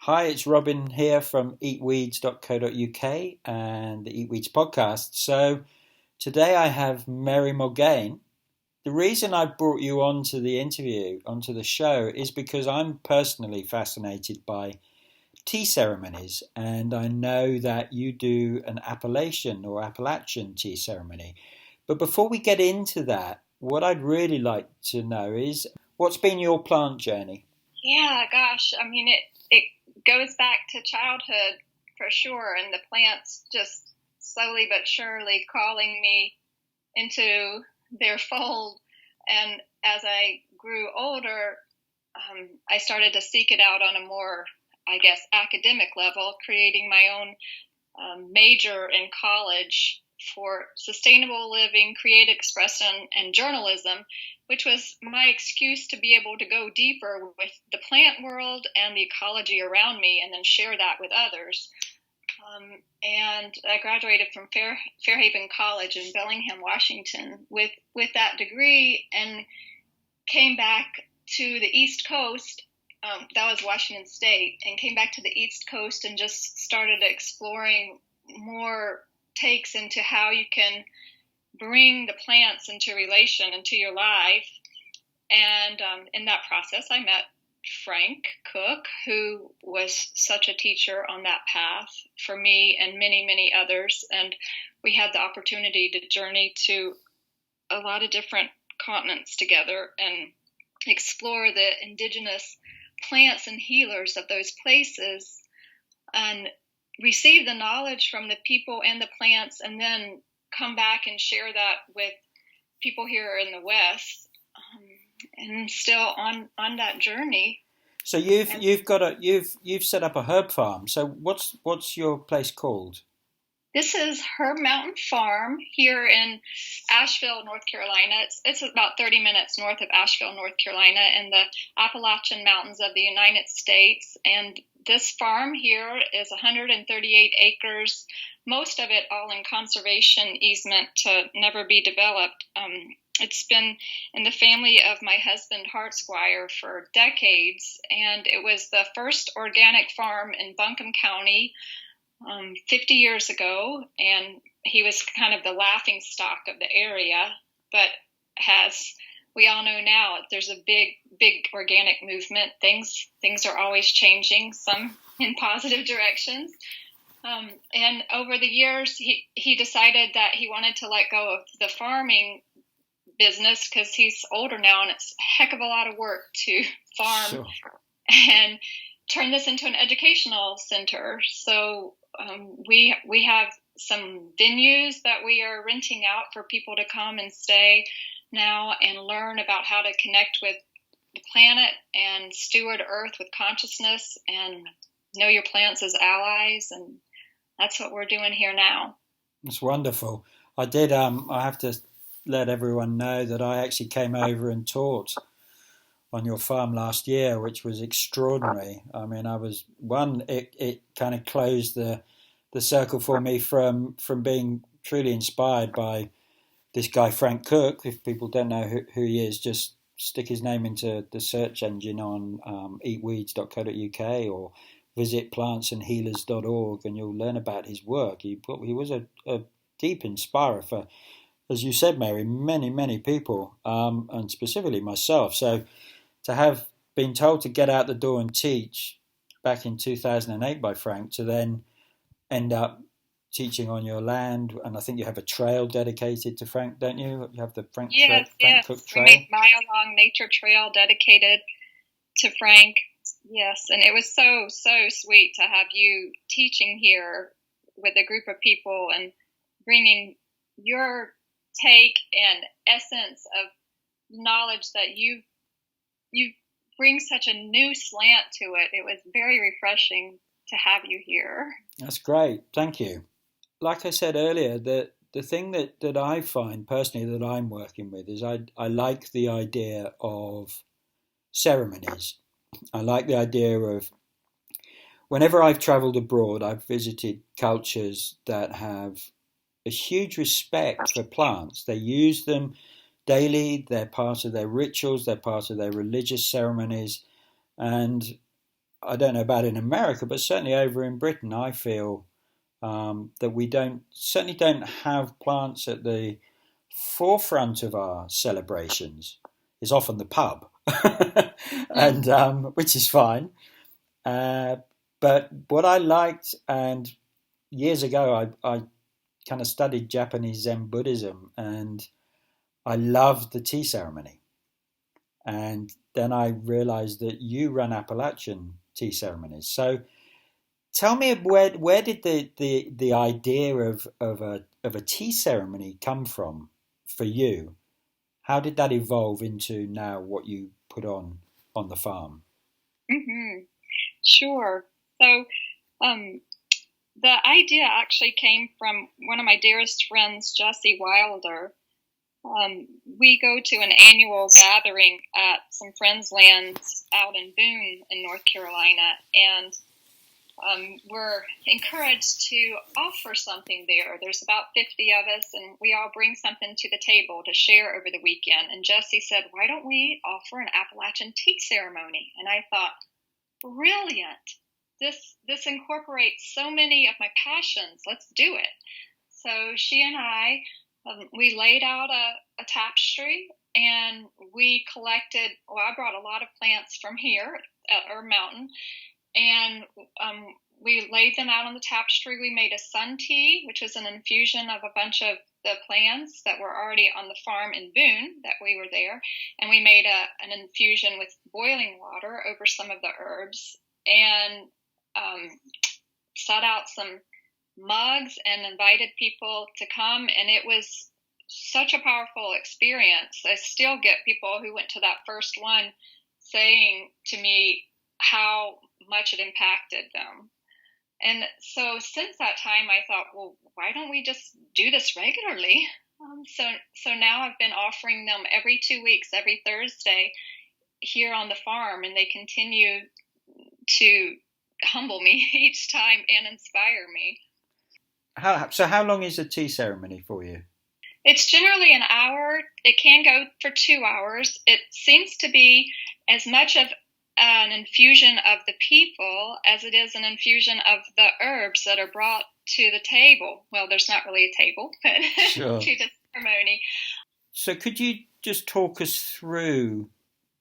Hi, it's Robin here from eatweeds.co.uk and the Eat Weeds podcast. So today I have Mary Morgaine. The reason I brought you onto the interview, onto the show, is because I'm personally fascinated by tea ceremonies, and I know that you do an Appalachian tea ceremony. But before we get into that, what I'd really like to know is what's been your plant journey? Yeah, gosh, it goes back to childhood for sure, and the plants just slowly but surely calling me into their fold. And as I grew older, I started to seek it out on a more, academic level, creating my own major in college for sustainable living, creative expression, and journalism, which was my excuse to be able to go deeper with the plant world and the ecology around me and then share that with others. And I graduated from Fairhaven College in Bellingham, Washington with that degree and came back to the East Coast. That was Washington State, and came back to the East Coast and just started exploring more takes into how you can bring the plants into relation into your life. And in that process, I met Frank Cook, who was such a teacher on that path for me and many, many others. And we had the opportunity to journey to a lot of different continents together and explore the indigenous plants and healers of those places and receive the knowledge from the people and the plants, and then come back and share that with people here in the West. And still on that journey. So you've set up a herb farm. So what's your place called? This is Herb Mountain Farm here in Asheville, North Carolina. It's about 30 minutes north of Asheville, North Carolina, in the Appalachian Mountains of the United States. And this farm here is 138 acres, most of it all in conservation easement to never be developed. It's been in the family of my husband, Hart Squire, for decades, and it was the first organic farm in Buncombe County 50 years ago, and he was kind of the laughing stock of the area. But as we all know now, there's a big organic movement. Things are always changing, some in positive directions. And over the years, he decided that he wanted to let go of the farming business because he's older now and it's a heck of a lot of work to farm. Sure. And turn this into an educational center. So we have some venues that we are renting out for people to come and stay now and learn about how to connect with the planet and steward Earth with consciousness and know your plants as allies. And that's what we're doing here now. It's wonderful. I have to let everyone know that I actually came over and taught on your farm last year, which was extraordinary. I mean, it kind of closed the circle for me from being truly inspired by this guy, Frank Cook. If people don't know who he is, just stick his name into the search engine on eatweeds.co.uk or visit plantsandhealers.org and you'll learn about his work. He was a deep inspirer for, as you said, Mary, many, many people, and specifically myself. So to have been told to get out the door and teach back in 2008 by Frank, to then end up teaching on your land, and I think you have a trail dedicated to Frank, don't you? You have the Frank Cook Trail. We made mile-long nature trail dedicated to Frank. Yes, and it was so sweet to have you teaching here with a group of people and bringing your take and essence of knowledge that you bring such a new slant to it. It was very refreshing to have you here. That's great. Thank you. Like I said earlier, the thing that I find personally that I'm working with is I like the idea of ceremonies. I like the idea of, whenever I've traveled abroad, I've visited cultures that have a huge respect for plants. They use them daily. They're part of their rituals. They're part of their religious ceremonies. And I don't know about in America, but certainly over in Britain, I feel that we certainly don't have plants at the forefront of our celebrations. Is often the pub, and which is fine. Uh, but what I liked, and years ago, I kind of studied Japanese Zen Buddhism, and I loved the tea ceremony. And then I realized that you run Appalachian tea ceremonies. So tell me, where did the idea of a tea ceremony come from for you? How did that evolve into now what you put on the farm? Mm-hmm. Sure. So, um, the idea actually came from one of my dearest friends, Jessie Wilder. We go to an annual gathering at some friends' lands out in Boone in North Carolina, and we're encouraged to offer something there. There's about 50 of us, and we all bring something to the table to share over the weekend. And Jessie said, "Why don't we offer an Appalachian tea ceremony?" And I thought, brilliant. This incorporates so many of my passions. Let's do it. So she and I, we laid out a tapestry, and we collected. Well, I brought a lot of plants from here at our mountain, and we laid them out on the tapestry. We made a sun tea, which was an infusion of a bunch of the plants that were already on the farm in Boone that we were there, and we made an infusion with boiling water over some of the herbs, and set out some mugs and invited people to come, and it was such a powerful experience. I still get people who went to that first one saying to me how much it impacted them. And so since that time, I thought, well, why don't we just do this regularly? So now I've been offering them every 2 weeks, every Thursday here on the farm, and they continue to humble me each time and inspire me. So how long is a tea ceremony for you? It's generally an hour. It can go for 2 hours. It seems to be as much of an infusion of the people as it is an infusion of the herbs that are brought to the table. Well, there's not really a table, but Sure. to the ceremony. So could you just talk us through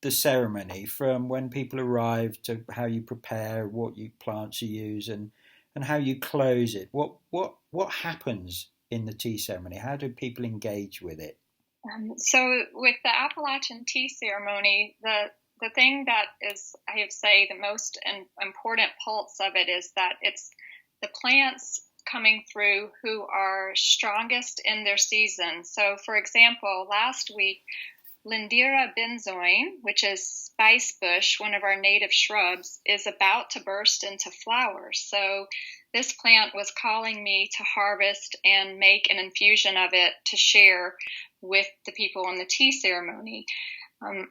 the ceremony from when people arrive to how you prepare, what plants you use, and how you close it? What happens in the tea ceremony? How do people engage with it? So with the Appalachian Tea Ceremony, the thing that is, I would say, the most important pulse of it is that it's the plants coming through who are strongest in their season. So, for example, last week, Lindera benzoin, which is spice bush, one of our native shrubs, is about to burst into flower. So this plant was calling me to harvest and make an infusion of it to share with the people in the tea ceremony.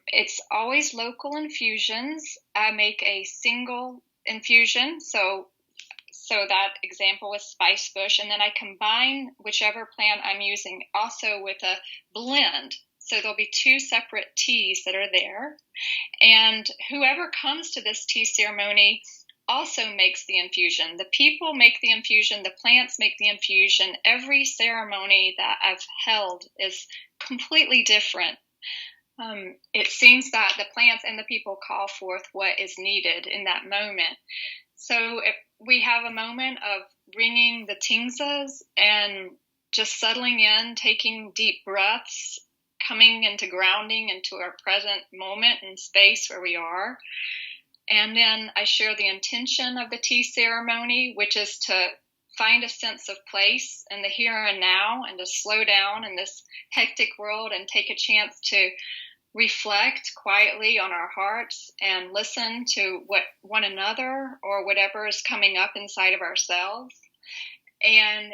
It's always local infusions. I make a single infusion, so that example was spice bush, and then I combine whichever plant I'm using also with a blend. So there'll be 2 separate teas that are there, and whoever comes to this tea ceremony also makes the infusion. The people make the infusion, the plants make the infusion. Every ceremony that I've held is completely different. It seems that the plants and the people call forth what is needed in that moment. So if we have a moment of ringing the tingzas and just settling in, taking deep breaths, coming into grounding into our present moment and space where we are. And then I share the intention of the tea ceremony, which is to find a sense of place in the here and now, and to slow down in this hectic world and take a chance to reflect quietly on our hearts and listen to what one another or whatever is coming up inside of ourselves, and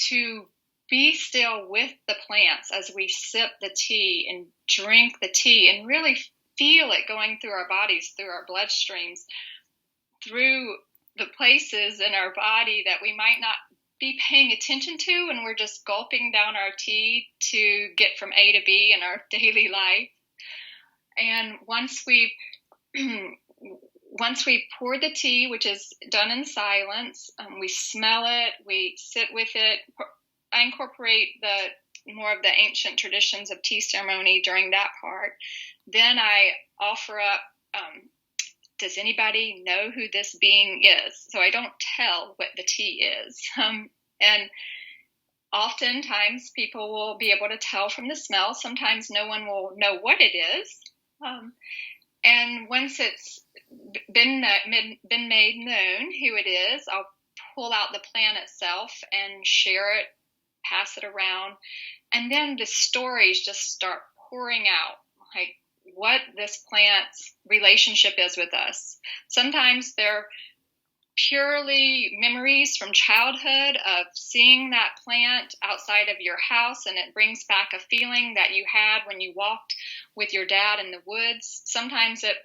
to be still with the plants as we sip the tea and drink the tea and really feel it going through our bodies, through our bloodstreams, through the places in our body that we might not be paying attention to, and we're just gulping down our tea to get from A to B in our daily life. And once we've once we pour the tea, which is done in silence, we smell it, we sit with it. I incorporate more of the ancient traditions of tea ceremony during that part. Then I offer up, does anybody know who this being is? So I don't tell what the tea is. And oftentimes people will be able to tell from the smell. Sometimes no one will know what it is. And once it's been made known who it is, I'll pull out the plant itself and share it, pass it around. And then the stories just start pouring out, like what this plant's relationship is with us. Sometimes they're purely memories from childhood of seeing that plant outside of your house, and it brings back a feeling that you had when you walked with your dad in the woods. Sometimes it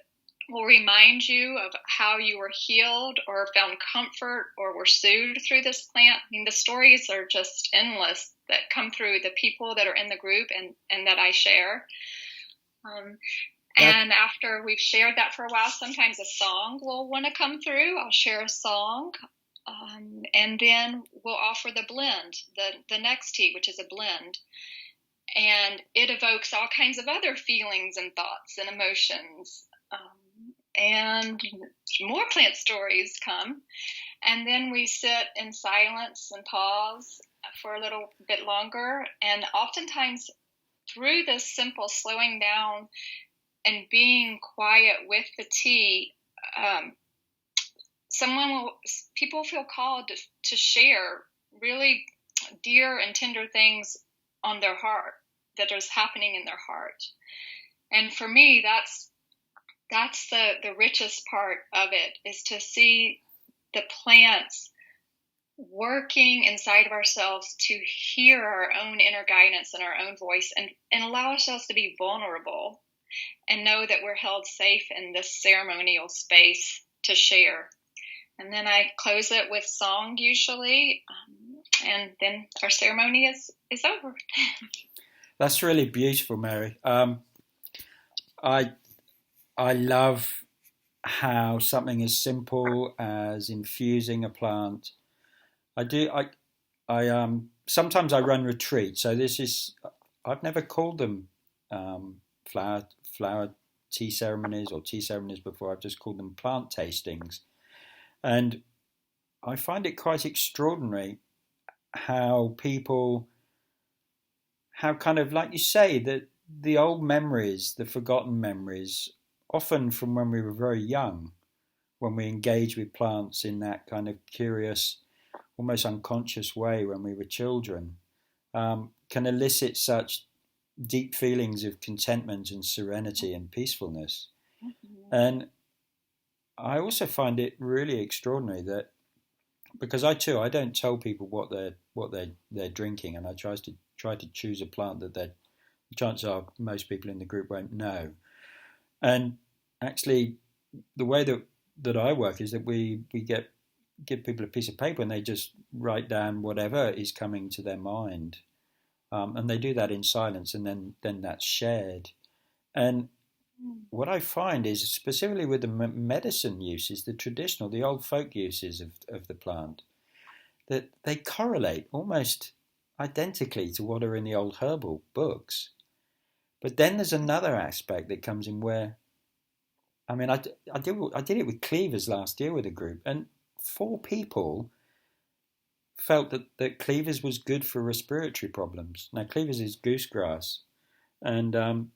will remind you of how you were healed or found comfort or were soothed through this plant. I mean, the stories are just endless that come through the people that are in the group and that I share. And after we've shared that for a while, sometimes a song will want to come through. I'll share a song, and then we'll offer the blend, the next tea, which is a blend. And it evokes all kinds of other feelings and thoughts and emotions. And more plant stories come. And then we sit in silence and pause for a little bit longer. And oftentimes through this simple slowing down and being quiet with the tea, people feel called to share really dear and tender things on their heart that is happening in their heart. And for me, that's the richest part of it, is to see the plants working inside of ourselves to hear our own inner guidance and our own voice, and allow ourselves to be vulnerable and know that we're held safe in this ceremonial space to share. And then I close it with song usually, and then our ceremony is over. That's really beautiful, Mary. I love how something as simple as infusing a plant. Sometimes I run retreats, so I've never called them flower tea ceremonies or tea ceremonies before. I've just called them plant tastings, and I find it quite extraordinary how kind of, like you say, that the old memories, the forgotten memories, often from when we were very young, when we engaged with plants in that kind of curious, almost unconscious way when we were children, can elicit such deep feelings of contentment and serenity and peacefulness. Mm-hmm. And I also find it really extraordinary that, because I don't tell people what they're drinking, and I try to choose a plant that the chances are most people in the group won't know. And actually, the way that I work is that we give people a piece of paper and they just write down whatever is coming to their mind, and they do that in silence, and then that's shared. And what I find is, specifically with the medicine uses, the old folk uses of the plant, that they correlate almost identically to what are in the old herbal books. But then there's another aspect that comes in where, I mean, I did it with cleavers last year with a group, and 4 people felt that cleavers was good for respiratory problems. Now, cleavers is goosegrass, and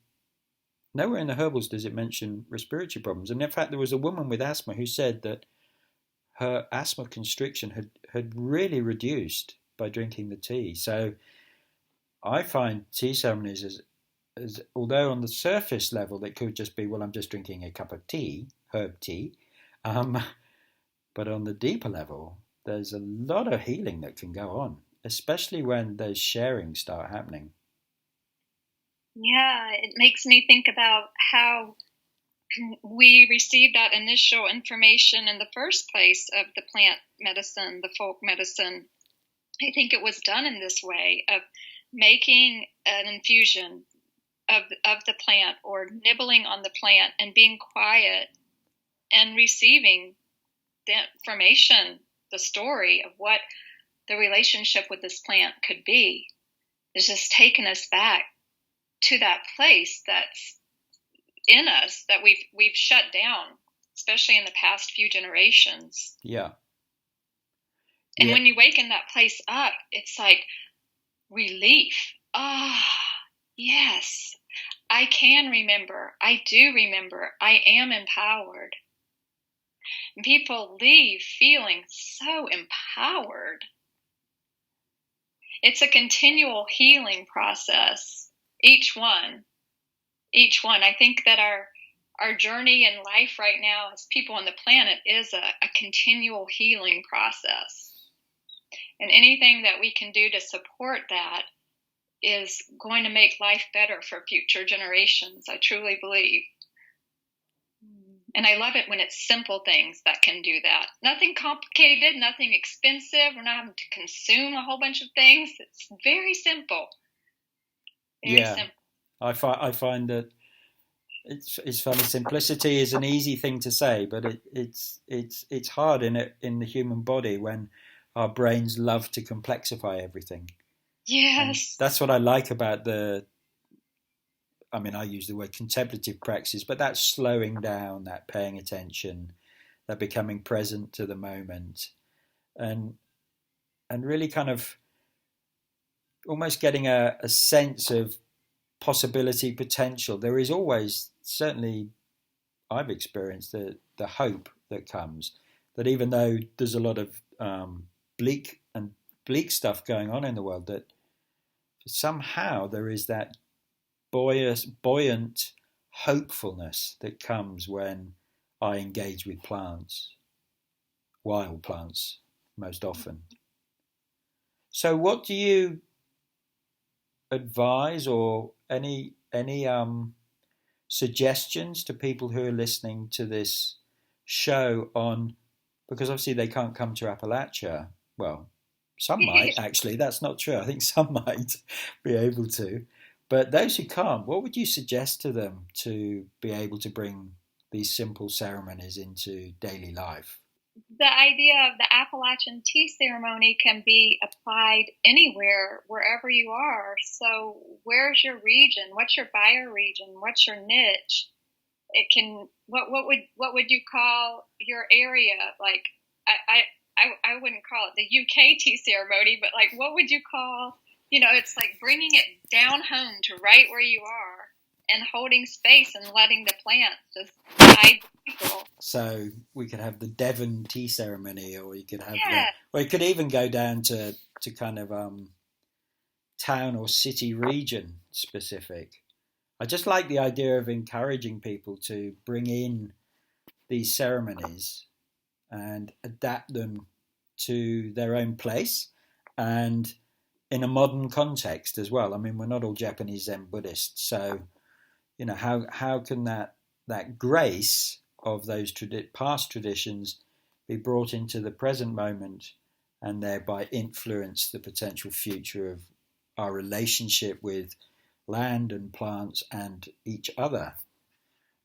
nowhere in the herbals does it mention respiratory problems. And in fact, there was a woman with asthma who said that her asthma constriction had really reduced by drinking the tea. So I find tea ceremonies as although on the surface level they could just be, well, I'm just drinking a cup of tea, herb tea, but on the deeper level, there's a lot of healing that can go on, especially when those sharings start happening. Yeah, it makes me think about how we received that initial information in the first place of the plant medicine, the folk medicine. I think it was done in this way of making an infusion of the plant, or nibbling on the plant and being quiet and receiving the information, the story of what the relationship with this plant could be, has just taken us back to that place that's in us that we've shut down, especially in the past few generations. Yeah. And when you wake in that place up, it's like relief. Yes, I can remember. I do remember. I am empowered. And people leave feeling so empowered. It's a continual healing process. Each one. I think that our journey in life right now as people on the planet is a continual healing process. And anything that we can do to support that is going to make life better for future generations, I truly believe. And I love it when it's simple things that can do that. Nothing complicated, nothing expensive. We're not having to consume a whole bunch of things. It's very simple. Very simple. I find that it's funny. Simplicity is an easy thing to say, but it's hard in the human body when our brains love to complexify everything. Yes. And that's what I like about I use the word contemplative practice, but that's slowing down, that paying attention, that becoming present to the moment, and really kind of almost getting a sense of possibility, potential. There is always, certainly I've experienced the hope that comes, that even though there's a lot of bleak stuff going on in the world, that somehow there is that buoyant hopefulness that comes when I engage with plants, wild plants most often. So what do you advise, or any suggestions to people who are listening to this show on, because obviously they can't come to Appalachia. Well, some might actually, that's not true. I think some might be able to. But those who can't, what would you suggest to them to be able to bring these simple ceremonies into daily life? The idea of the Appalachian Tea Ceremony can be applied anywhere, wherever you are. So where's your region? What's your bioregion? What's your niche? It can, what would you call your area? Like, I wouldn't call it the UK tea ceremony, but like, what would you call, it's like bringing it down home to right where you are and holding space and letting the plants just guide people. So we could have the Devon tea ceremony, or you could have or you could even go down to kind of town or city region specific. I just like the idea of encouraging people to bring in these ceremonies and adapt them to their own place and in a modern context as well. I mean, we're not all Japanese Zen Buddhists, so how can that grace of those past traditions be brought into the present moment and thereby influence the potential future of our relationship with land and plants and each other,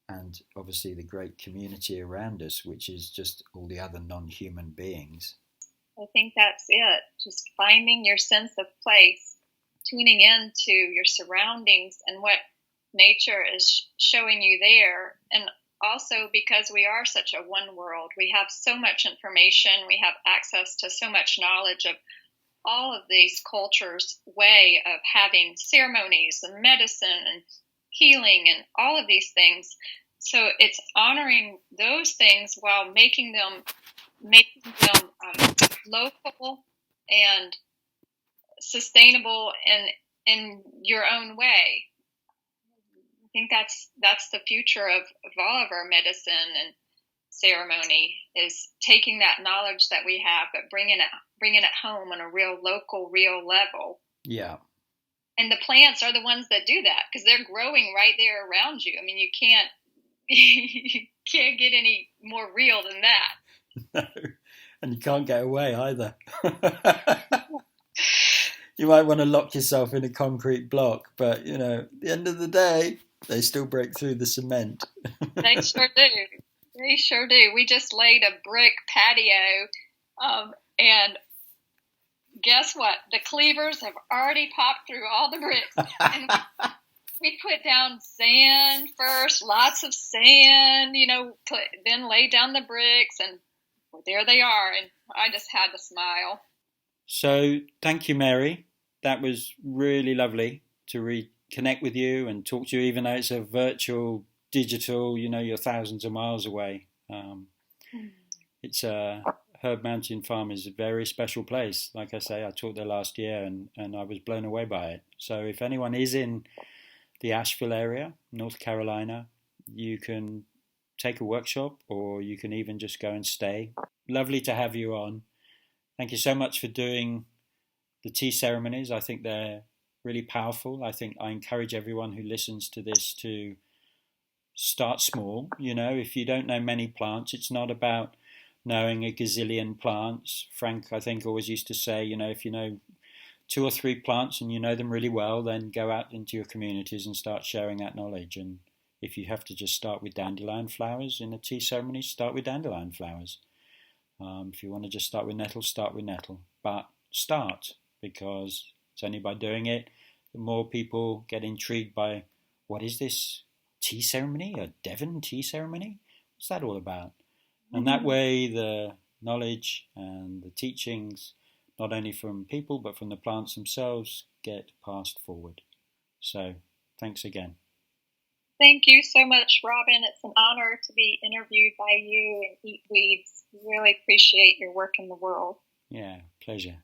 and obviously the great community around us, which is just all the other non-human beings. I think that's it. Just finding your sense of place, tuning into your surroundings and what nature is showing you there. And also, because we are such a one world, we have so much information, we have access to so much knowledge of all of these cultures' way of having ceremonies and medicine and healing and all of these things. So it's honoring those things while making them local and sustainable in your own way. I think that's the future of all of our medicine and ceremony, is taking that knowledge that we have, but bringing it home on a real local, real level. Yeah. And the plants are the ones that do that, because they're growing right there around you. I mean, you can't get any more real than that. No, and you can't get away either. You might want to lock yourself in a concrete block, but at the end of the day, they still break through the cement. They sure do. They sure do. We just laid a brick patio, and guess what? The cleavers have already popped through all the bricks. And we put down sand first, lots of sand, then lay down the bricks, and there they are. And I just had to smile. So thank you, Mary. That was really lovely to reconnect with you and talk to you, even though it's a virtual, digital, you're thousands of miles away. It's Herb Mountain Farm is a very special place. Like I say, I taught there last year and I was blown away by it. So if anyone is in the Asheville area, North Carolina, you can take a workshop or you can even just go and stay. Lovely to have you on. Thank you so much for doing the tea ceremonies. I think they're really powerful. I encourage everyone who listens to this to start small. If you don't know many plants, it's not about knowing a gazillion plants. Frank, I think, always used to say, if you know 2 or 3 plants and you know them really well, then go out into your communities and start sharing that knowledge. And if you have to just start with dandelion flowers in a tea ceremony, start with dandelion flowers. If you want to just start with nettle, start with nettle. But start, because it's only by doing it the more people get intrigued by, what is this tea ceremony? A Devon tea ceremony? What's that all about? And that way the knowledge and the teachings, not only from people but from the plants themselves, get passed forward. So thanks again. Thank you so much, Robin. It's an honor to be interviewed by you and Eat Weeds. Really appreciate your work in the world. Yeah, pleasure.